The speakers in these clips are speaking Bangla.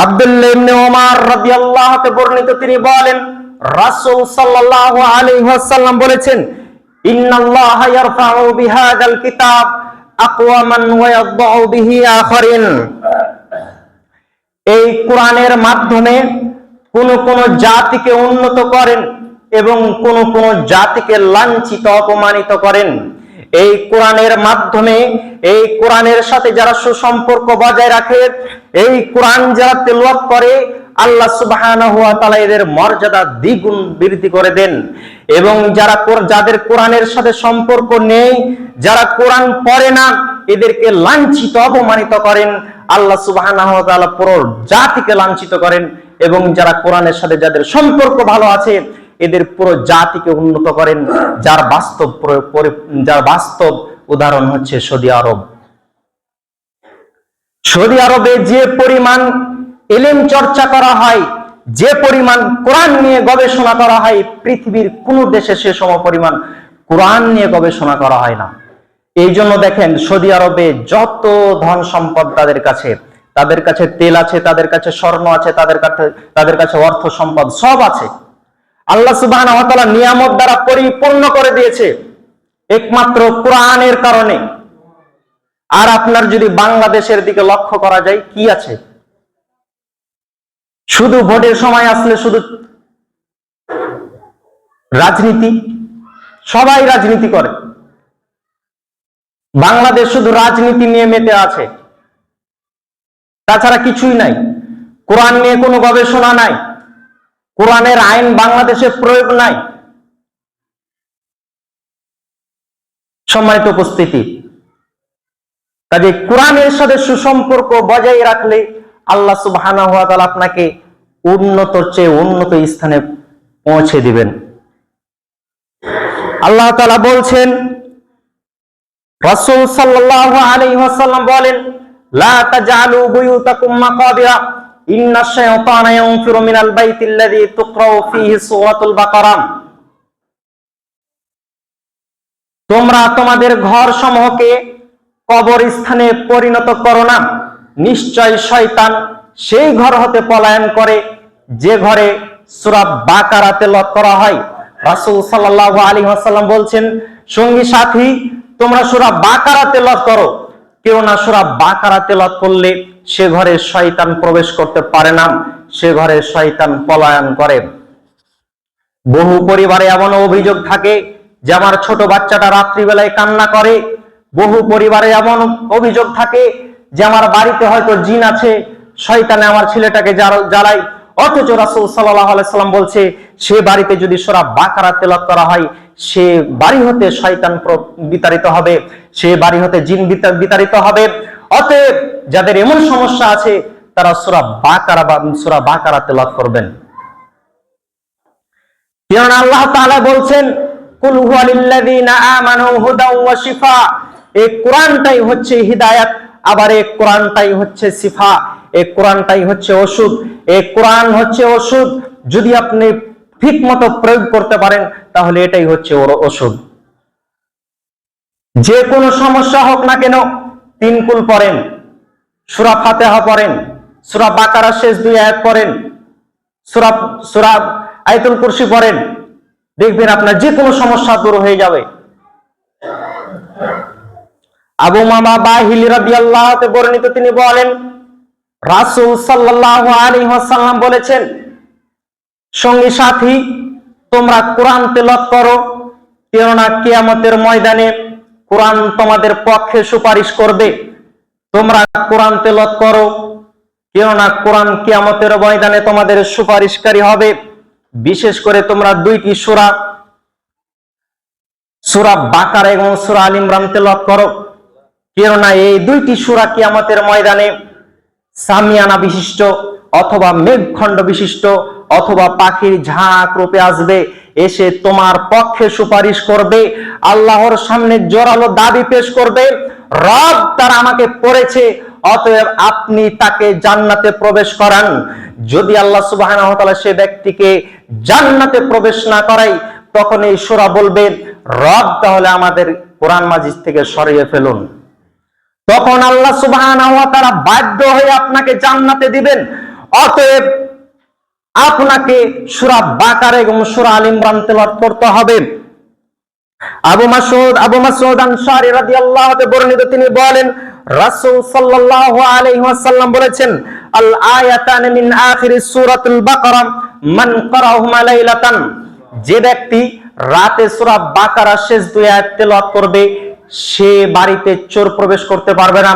আব্দুল্লাহ ইবনে ওমর রাদিয়াল্লাহু আনহু বর্ণিত, তিনি বলেন রাসূল সাল্লাল্লাহু আলাইহি ওয়াসাল্লাম বলেছেন, ইন্নাল্লাহা ইয়ারফাউ বিহাদাল কিতাব আকওয়ামান ওয়া ইয়াদউ বিহি আখারিন। এই কোরআনের মাধ্যমে কোন কোন জাতিকে উন্নত করেন এবং কোন কোন জাতিকে লাঞ্ছিত অপমানিত করেন। এই কোরআনের মাধ্যমে, এই কোরআনের সাথে যারা সুসম্পর্ক বজায় রাখে, এই কোরআন যারা তেলাওয়াত করে, আল্লাহ সুবহানাহু ওয়া তাআলা এদের মর্যাদা দ্বিগুণ বৃদ্ধি করে দেন। এবং যাদের কোরআনের সাথে সম্পর্ক নেই, যারা কোরআন পড়ে না, এদেরকে লাঞ্ছিত অপমানিত করেন। আল্লাহ সুবহানাহু ওয়া তাআলা পুরো জাতিকে লাঞ্ছিত করেন। এবং যারা কোরআনের সাথে যাদের সম্পর্ক ভালো আছে, এদের পুরো জাতিকে উন্নত করেন। যার বাস্তব উদাহরণ হচ্ছে সৌদি আরব। সৌদি আরবে যে পরিমাণ ইলম চর্চা করা হয়, যে পরিমাণ কোরআন নিয়ে গবেষণা করা হয়, পৃথিবীর কোন দেশে সে সম পরিমাণ কোরআন নিয়ে গবেষণা করা হয় না। এই জন্য দেখেন সৌদি আরবে যত ধন সম্পদ তাদের কাছে তেল আছে, তাদের কাছে স্বর্ণ আছে, তাদের কাছে অর্থ সম্পদ সব আছে। আল্লাহ সুবহানাহু ওয়া তাআলা নিয়ামত দ্বারা পরিপূর্ণ করে দিয়েছে একমাত্র কোরআনের কারণে। আর আপনার যদি বাংলাদেশের দিকে লক্ষ্য করা যায়, কি আছে? শুধু ভোটের সময় আসলে শুধু রাজনীতি, সবাই রাজনীতি করে। বাংলাদেশ শুধু রাজনীতি নিয়ে মেতে আছে, তাছাড়া কিছুই নাই। কোরআন নিয়ে কোনো গবেষণা নাই, কোরআনের আইন বাংলাদেশে প্রয়োগ নাই। সম্মানিত উপস্থিতি, কাজে কোরআনের সাথে সুসম্পর্ক বজায় রাখলে আল্লাহ সুবহানাহু ওয়া তাআলা আপনাকে উন্নতর চেয়ে উন্নত স্থানে পৌঁছে দিবেন। আল্লাহ তাআলা বলছেন, রাসূল সাল্লাল্লাহু আলাইহি ওয়াসাল্লাম বলেন, লা তাজআলু বুয়ুতাকুম মাকাবিরা ইন্নাশ শাইতানা ইয়ানফিরু মিনাল বাইতিল্লাযী তুকরাউ ফীহি সূরাতুল বাকারা। তোমরা তোমাদের ঘর সমূহকে কবরস্থানে পরিণত করো না, নিশ্চয় শয়তান সেই ঘর হতে পলায়ন করে যে ঘরে সূরা বাকারা তেলাওয়াত করা হয়। রাসূল সাল্লাল্লাহু আলাইহি ওয়াসাল্লাম বলছেন, সঙ্গী সাথী তোমরা সূরা বাকারা তেলাওয়াত করো, কেউ না সূরা বাকারা তেলাওয়াত করলে সে ঘরে শয়তান প্রবেশ করতে পারে না, সে ঘরে শয়তান পলায়ন করে। বহু পরিবারে এমন অভিযোগ থাকে যে আমার ছোট বাচ্চাটা রাত্রিবেলায় কান্না করে। বহু পরিবারে এমন অভিযোগ থাকে যে আমার বাড়িতে হয়তো জিন আছে, শয়তানে আমার ছেলেটাকে জ্বালায়। অথচ রাসূল সাল্লাল্লাহু আলাইহি সাল্লাম বলছে, সে বাড়িতে যদি সূরা বাকারা তেলাওয়াত করা হয়, সে বাড়ি হতে শয়তান বিতাড়িত হবে, সে বাড়ি হতে জিন বিতাড়িত হবে। অতএব যাদের এমন সমস্যা আছে তারা সূরা বাকারা তেলাওয়াত করবেন। কারণ আল্লাহ তাআলা বলছেন, কুল হুয়া লিল্লাযীনা আমানু হুদাও ওয়া শিফা। এই কোরআনটাই হচ্ছে হিদায়াত, আবার এই কোরআনটাই হচ্ছে শিফা, এই কোরআনটাই হচ্ছে ওষুধ। এই কোরআন হচ্ছে ওষুধ, যদি আপনি ঠিকমতো প্রয়োগ করতে পারেন তাহলে এটাই হচ্ছে ওর ওষুধ। যে কোনো সমস্যা হোক না কেন, 3 কুল পড়েন, সূরা ফাতিহা পড়েন, সূরা বাকারা শেষ 2 আয়াত পড়েন, সূরা আয়াতুল কুরসি পড়েন, দেখবেন আপনার যে কোনো সমস্যা দূর হয়ে যাবে। আবু মামা বাহিলি রাদিয়াল্লাহু আনহু বর্ণিত, তিনি বলেন রাসূল সাল্লাল্লাহু আলাইহি ওয়াসাল্লাম বলেছেন, সঙ্গী সাথী তোমরা কোরআন তেলাওয়াত করো, কেননা কিয়ামতের ময়দানে কোরআন তোমাদের পক্ষে সুপারিশ করবে। তোমরা কোরআন তেলাওয়াত করো, কেননা কোরআন কিয়ামতের ময়দানে তোমাদের সুপারিশকারী হবে। বিশেষ করে তোমরা 2টি সূরা বাকারা এবং সূরা আল ইমরান তেলাওয়াত করো, কেননা এই 2টি সূরা কিয়ামতের ময়দানে সামিয়ানা বিশিষ্ট অথবা মেঘখণ্ড বিশিষ্ট অথবা পাখির ঝাঁক রূপে আসবে, এসে তোমার পক্ষে সুপারিশ করবে, আল্লাহর সামনে জোরালো দাবি পেশ করবে, রব তারা আমাকে পড়েছে, অতএব আপনি তাকে জান্নাতে প্রবেশ করান। যদি আল্লাহ সুবহানাহু ওয়া তাআলা সে ব্যক্তিকে জান্নাতে প্রবেশ না করায়, তখন এই সূরা বলবে, রব তাহলে আমাদের কোরআন মাজিদ থেকে সরিয়ে ফেলুন। তখন আল্লাহ সুবহানাহু ওয়া তাআলা বাধ্য হয়ে আপনাকে জান্নাতে দিবেন। অতএব আপনাকে সূরা বাকারা এবং সূরা আল ইমরান তেলাওয়াত করতে হবে। আবু মাসউদ আনসারী রাদিয়াল্লাহু আনহু বর্ণিত, তিনি বলেন রাসূল সাল্লাল্লাহু আলাইহি ওয়াসাল্লাম বলেছেন, আল আয়াতান মিন আখিরি সূরাতুল বাকারা মান ক্বারাহুমা লাইলাতান, যে ব্যক্তি রাতে সূরা বাকারার শেষ দুই আয়াত তেলাওয়াত করবে সে বাড়িতে চোর প্রবেশ করতে পারবে না,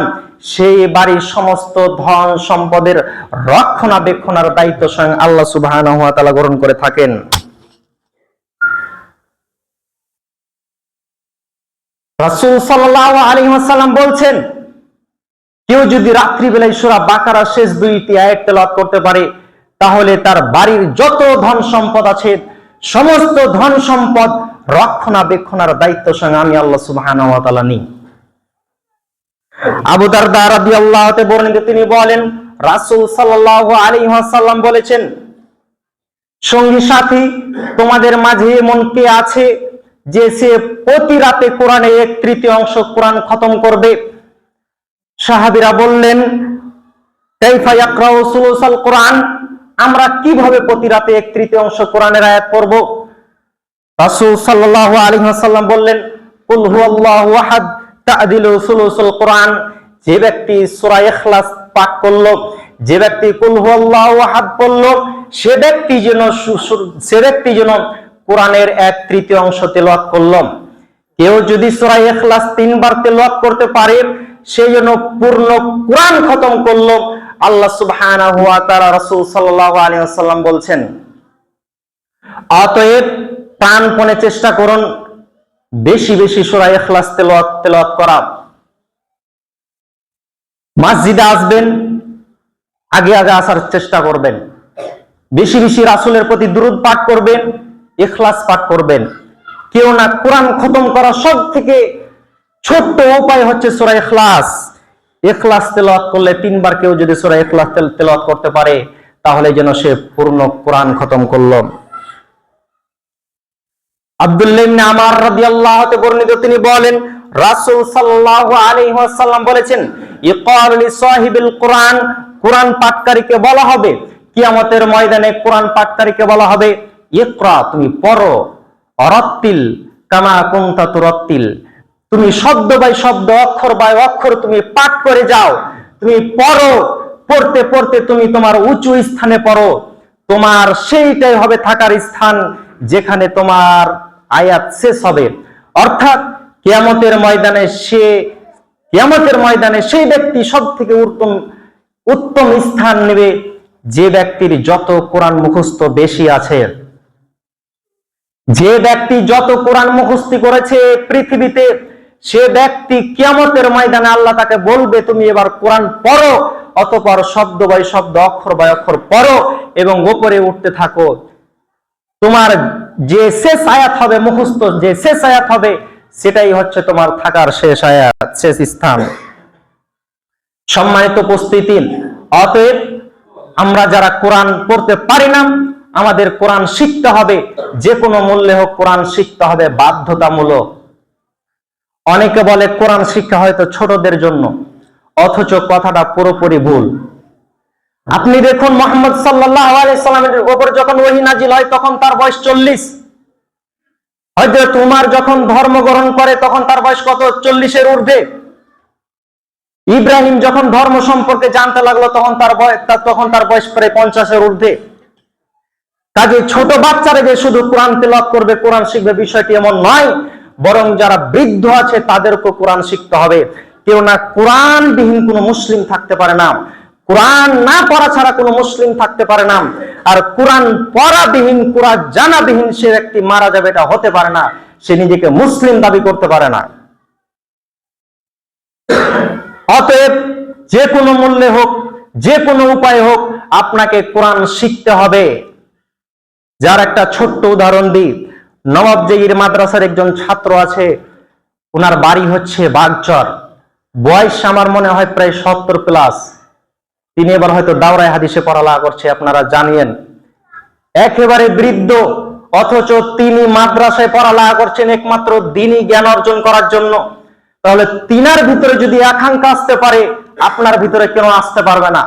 সেই বাড়ির সমস্ত ধন সম্পদের রক্ষণাবেক্ষণের দায়িত্ব স্বয়ং আল্লাহ সুবহানাহু ওয়া তাআলা গ্রহণ করে থাকেন। রাসূল সাল্লাল্লাহু আলাইহি ওয়াসাল্লাম বলছেন, কেউ যদি রাত্রিবেলায় সূরা বাকারার শেষ দুইটি আয়াত তেলাওয়াত করতে পারে তাহলে তার বাড়ির যত ধন সম্পদ আছে সমস্ত ধন সম্পদ রক্ষণাবেক্ষণের দায়িত্ব স্বয়ং আমি আল্লাহ সুবহানাহু ওয়া তাআলা নিই। আবু দারদা রাদিয়াল্লাহু আনহু বর্ণিত, তিনি বলেন রাসূল সাল্লাল্লাহু আলাইহি ওয়াসাল্লাম বলেছেন, সঙ্গী সাথী তোমাদের মাঝে এমন কে আছে যে সে প্রতি রাতে কোরআনের 1/3 কোরআন খতম করবে? সাহাবীরা বললেন, কাইফা ইয়াকরাউ সুলুসাল কোরআন, আমরা কিভাবে প্রতি রাতে 1/3 কোরআনের আয়াত পড়ব? রাসূল সাল্লাল্লাহু আলাইহি ওয়াসাল্লাম বললেন, কুল হুয়াল্লাহু আহাদ তা'দিলু সুলুসুল কোরআন, যে ব্যক্তি সূরা ইখলাস পাঠ করলো, যে ব্যক্তি কুল হুয়াল্লাহু আহাদ পড়লো, সে ব্যক্তি যেন কোরআনের 1/3 তেলাওয়াত করলো। কেউ যদি সূরা ইখলাস 3 বার তেলাওয়াত করতে পারে সে যেন পূর্ণ কোরআন খতম করলো। আল্লাহ সুবহানাহু ওয়া তাআলা রাসূল সাল্লাল্লাহু আলাইহি ওয়াসাল্লাম বলছেন, অতএব প্রাণপণে চেষ্টা করুন বেশি বেশি সূরা ইখলাস তেলাওয়াত করা। মসজিদে আসবেন, আগে আগে আসার চেষ্টা করবেন, বেশি বেশি রাসূলের প্রতি দুরূদ পাঠ করবেন, ইখলাস পাঠ করবেন। কেউ না কোরআন খতম করা সবথেকে ছোট্ট উপায় হচ্ছে সূরা ইখলাস। ইখলাস তেলাওয়াত করলে 3 বার কেউ যদি সূরা ইখলাস তেলাওয়াত করতে পারে তাহলে যেন সে পূর্ণ কোরআন খতম করল। আব্দুল্লাহ ইবনে আমর রাদিয়াল্লাহু আনহু বর্ণিত, তিনি বলেন রাসূল সাল্লাল্লাহু আলাইহি ওয়াসাল্লাম বলেছেন, ইকরাউ লিসাহিবিল কোরআন, কোরআন পাঠকারীকে বলা হবে কিয়ামতের ময়দানে, কোরআন পাঠকারীকে বলা হবে ইকরা, তুমি পড়ো, অরাত্তিল কামা কুনতা তুরাত্তিল, তুমি শব্দ বাই শব্দ অক্ষর বাই অক্ষর তুমি পাঠ করে যাও, তুমি পড়ো, পড়তে পড়তে তুমি তোমার উঁচু স্থানে পড়ো, তোমার সেইটাই হবে থাকার স্থান যেখানে তোমার আয়াত শেষ হবে। অর্থাৎ কিয়ামতের ময়দানে সেই ব্যক্তি সবথেকে উত্তম স্থান নেবে যে ব্যক্তির যত কোরআন মুখস্থ বেশি আছে। যে ব্যক্তি যত কোরআন মুখস্থ করেছে পৃথিবীতে, সে ব্যক্তি কিয়ামতের ময়দানে আল্লাহ তাকে বলবে তুমি এবার কোরআন পড়ো, অতঃপর শব্দ বাই শব্দ অক্ষর বাই অক্ষর পড়ো এবং উপরে উঠতে থাকো। তোমার যে শেষ আয়াত হবে মুখস্থ, যে শেষ আয়াত হবে সেটাই হচ্ছে তোমার থাকার শেষ আয়াত, শেষ স্থান। সম্মানিত উপস্থিতি, অতএব আমরা যারা কোরআন পড়তে পারি না আমাদের কোরআন শিখতে হবে, যে কোনো মূল্যে হোক কোরআন শিখতে হবে, বাধ্যতামূলক। অনেকে বলে কোরআন শিক্ষা হয়তো ছোটদের জন্য, অথচ কথাটা পুরোপুরি ভুল। আপনি দেখুন মুহাম্মদ সাল্লাল্লাহু আলাইহি সাল্লামের উপর যখন ওহী নাজিল হয় তখন তার বয়স 40। হযরত উমর যখন ধর্ম গ্রহণ করে তখন তার বয়স কত? 40-এর ঊর্ধ্বে। ইব্রাহিম যখন ধর্ম সম্পর্কে জানতে লাগলো তখন তার বয়স প্রায় 50-এর ঊর্ধ্বে। কাজে ছোট বাচ্চারা যে শুধু কোরআন তেলাওয়াত করবে, কোরআন শিখবে, বিষয়টি এমন নয়, বরং যারা বৃদ্ধ আছে তাদেরকে কোরআন শিখতে হবে। কেউ না কোরআনবিহীন কোনো মুসলিম থাকতে পারে না, কোরআন না পড়া ছাড়া কোনো মুসলিম থাকতে পারে না। আর কোরআন পড়াবিহীন, কোরআন জানাবিহীন সে ব্যক্তি মারা যাবে, এটা হতে পারে না, সে নিজেকে মুসলিম দাবি করতে পারে না। অতএব যে কোনো মূল্যে হোক, যে কোনো উপায়ে হোক আপনাকে কোরআন শিখতে হবে। যার একটা ছোট্ট উদাহরণ দিই, নবাবজাইর মাদ্রাসার একজন ছাত্র আছে, ওনার বাড়ি হচ্ছে বাগচর, বয়স আমার মনে হয় প্রায় 70+। তিনি এবার হয়তো দাওরায়ে হাদিসে পড়ালেখা করছে, আপনারা জানেন, একেবারে বৃদ্ধ, অথচ তিনি মাদ্রাসায় পড়ালেখা করছেন একমাত্র দ্বীনি জ্ঞান অর্জন করার জন্য। তাহলে তিনার ভিতরে যদি আকাঙ্ক্ষা আসতে পারে, আপনার ভিতরে কেন আসতে পারবে না?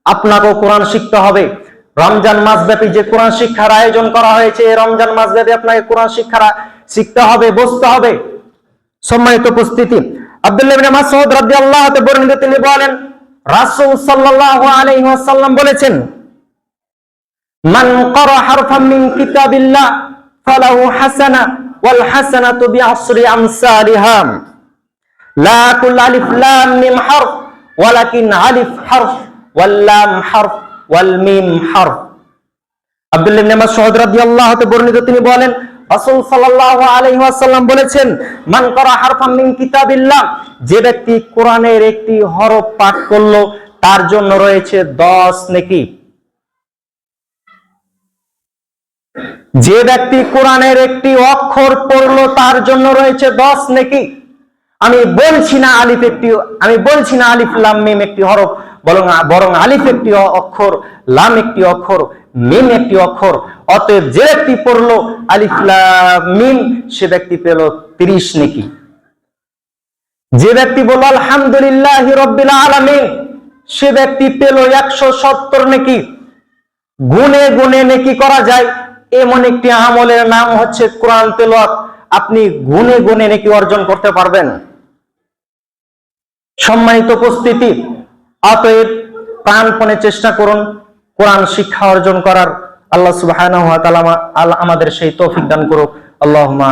আপনাকেও কোরআন শিখতে হবে। রমজান মাসব্যাপী যে কোরআন শিক্ষার আয়োজন করা হয়েছে, এই রমজান মাসব্যাপী আপনাকে কোরআন শিখতে হবে, বসতে হবে। সম্মানিত উপস্থিতি, আব্দুল্লাহ ইবনে মাসউদ রাদিয়াল্লাহু তাআলা বর্ণিত, তিনি বলেন রাসূল সাল্লাল্লাহু আলাইহি ওয়াসাল্লাম বলেছেন, মান ক্বারা হারফাম মিন কিতাবিল্লাহ ফালাহু হাসানাহ ওয়াল হাসানাতু বিআশরি আমসালিহা, লা কুল আলিফ লাম মিম হারফ ওয়ালাকিন আলিফ হারফ ওয়াল লাম হারফ ওয়াল মিম হারফ। আব্দুল্লাহ ইবনে মাসউদ রাদিয়াল্লাহু তাআলা বর্ণিত, তিনি বলেন রাসূল সাল্লাল্লাহু আলাইহি ওয়াসাল্লাম বলেছেন, মান ক্বারা হারফাম মিন কিতাবিল্লাহ, যে ব্যক্তি কোরআনের একটি হরফ পাঠ করলো তার জন্য রয়েছে 10 নেকি। যে ব্যক্তি কোরআনের একটি অক্ষর পড়লো তার জন্য রয়েছে 10 নেকি। আমি বলছি না আলিফ লাম মিম একটি হরফ, বরং আলিফ একটি অক্ষর, লাম একটি অক্ষর, মিম একটি অক্ষর। অতএব যে ব্যক্তি পড়লো আলিফ লাম মিম, সে ব্যক্তি পেল 30 নেকি। যে ব্যক্তি বলল আলহামদুলিল্লাহি রাব্বিল আলামিন, সে ব্যক্তি পেল 170 নেকি। গুনে গুনে নেকি করা যায় এমন একটি আমলের নাম হচ্ছে কোরআন তেলাওয়াত। আপনি গুনে গুনে নেকি অর্জন করতে পারবেন। সম্মানিত উপস্থিতি, অতএব প্রাণপণে চেষ্টা করুন কোরআন শিক্ষা অর্জন করার। আল্লাহ সুবহানাহু ওয়া তাআলা আমাদের সেই তৌফিক দান করুক। আল্লাহুম্মা